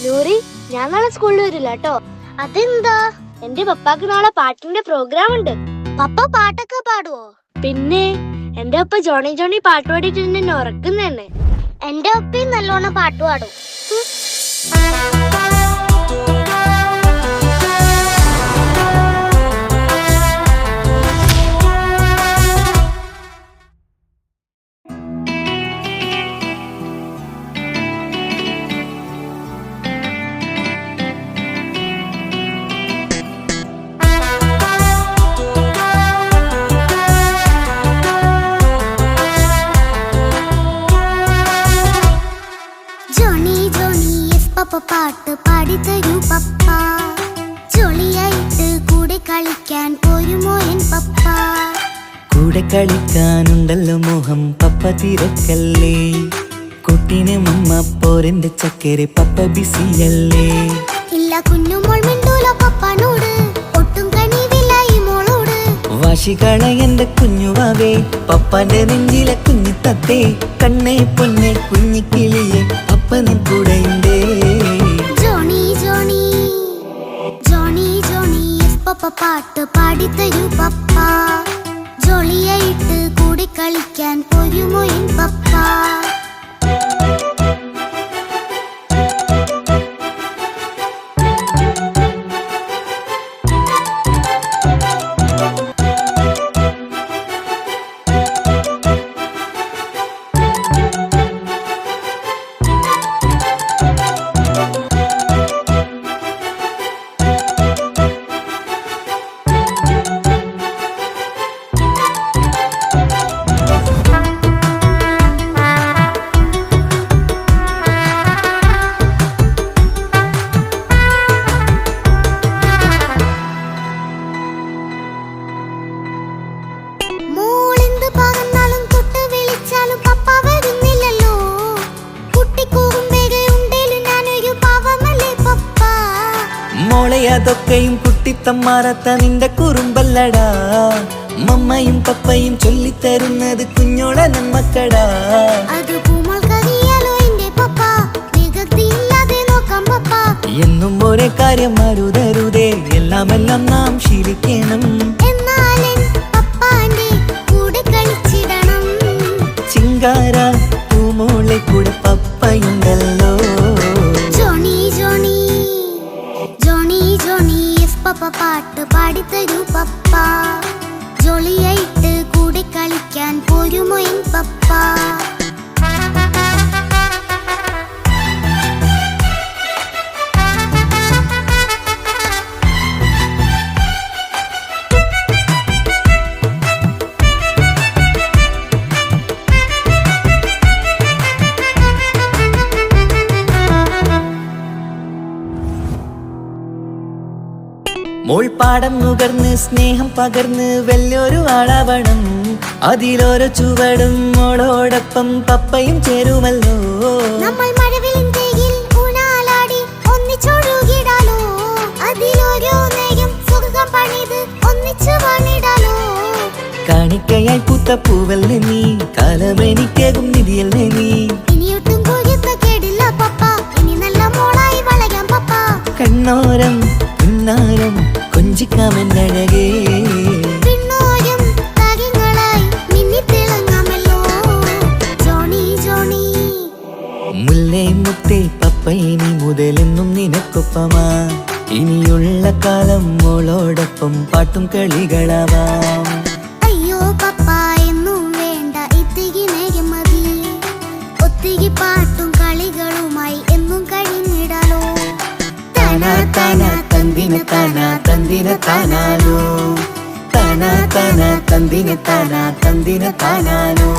നൂറി, ഞാൻ നാളെ സ്കൂളിൽ വരില്ല കേട്ടോ. അതെന്താ? എന്റെ പപ്പാക്ക് നാളെ പാട്ടിന്റെ പ്രോഗ്രാം ഉണ്ട്. പപ്പ പാട്ടൊക്കെ പാടുവോ? പിന്നെ എന്റെ പപ്പ ജോണി ജോണി പാട്ട് പാടിയിട്ട് എന്നെ ഉറക്കുന്നതന്നെ. എന്റെ ഒപ്പയും നല്ലോണം പാട്ട് പാടും. പാട്ട് പാടിത്തരൂ പപ്പ, ജോളിയായിട്ട് കൂടെ കളിക്കാൻ പോരുമോ എൻ പപ്പ? കൂടെ കളിക്കാനുണ്ടല്ലോ മോഹം പപ്പ തിരക്കല്ലേ, കുട്ടീനെ മമ്മ പോരെന്റെ ചക്കരെ പപ്പ ബിസിയല്ലേ. ഇല്ല കുഞ്ഞുമോൾ മിണ്ടൂല പപ്പനോട്, ഒട്ടും കണിവില്ല ഈ മോളോട്. വാശികള എന്റെ കുഞ്ഞുവാവേ, പപ്പാന്റെ നെഞ്ചിലെ കുഞ്ഞു തത്തേ, കണ്ണേ പൊന്നെ കുഞ്ഞിക്കിളിയെ പപ്പനിൻ കൂടെയുണ്ടേ. പപ്പ പാട്ട് പാടിത്തരൂ പപ്പ, ജോളിയായിട്ട് കൂടെ കളിക്കാൻ പോരുമോ എൻ പപ്പ? അതൊക്കെയും കുട്ടിത്തമ്മാറത്ത നിന്റെ കുറുമ്പല്ലടാ, മമ്മയും പപ്പയും ചൊല്ലിത്തരുന്നത് കുഞ്ഞോളെ നമ്മക്കടാ. എന്നും ഒരേ കാര്യം അരുതരുതേ, എല്ലാമെല്ലാം നാം ശീലിക്കണം. ചിങ്കാര പൂമോളെ കൂടെ പപ്പയുണ്ടല്ലോ. പപ്പ പാട്ട് പാടിത്തരൂ പപ്പ, ജോളിയായിട്ട് കൂടെ കളിക്കാൻ പോരുമോ എൻ പപ്പ? മോൾ പാടം നുകർന്ന് സ്നേഹം പകർന്ന് വലിയൊരു ആളാവണം, അതിലോരോ ചുവടും മോളോടൊപ്പം പപ്പയും ചേരുമല്ലോ. നമ്മൾ മഴവിലിൻ ഊനാലാടി ഒന്നിച്ചൊഴുകിടാലോ, അതിലോരോ നേരം സുഖം പണിത് ഒന്നിച്ചു വാണിടാലോ. കാണിക്കയായി പൂത്ത പൂവല്ലേ നീ, കാലമെനിക്കേകും നിധിയല്ലേ നീ. ഇനിയൊട്ടും കേടില്ല പപ്പ, ഇനി നല്ല മോളായി വളരാം പപ്പ. കണ്ണോരം പിന്നാരം കൊഞ്ചിക്കാമെന്നഴകേ, പിന്നോരം താരങ്ങളായി മിന്നിത്തിളങ്ങാമല്ലോ. ജോണി ജോണി മുല്ലേ മുത്തേ പപ്പ ഇനി മുതലെന്നും നിനക്കൊപ്പമാ, ഇനിയുള്ള കാലം മോളോടൊപ്പം പാട്ടും കളികളാവാം. അയ്യോ പപ്പ എന്നും വേണ്ട ഇത്തിരി നേരം മതി, ഒത്തിരി പാട്ടും കളികളുമായി എന്നും കഴിഞ്ഞിടാലോ. താനാ താനാ തന്തിന താനാ തന്തിന താനാലോ, താനാ താനാ തന്തിന താനാ തന്തിന താനാലോ.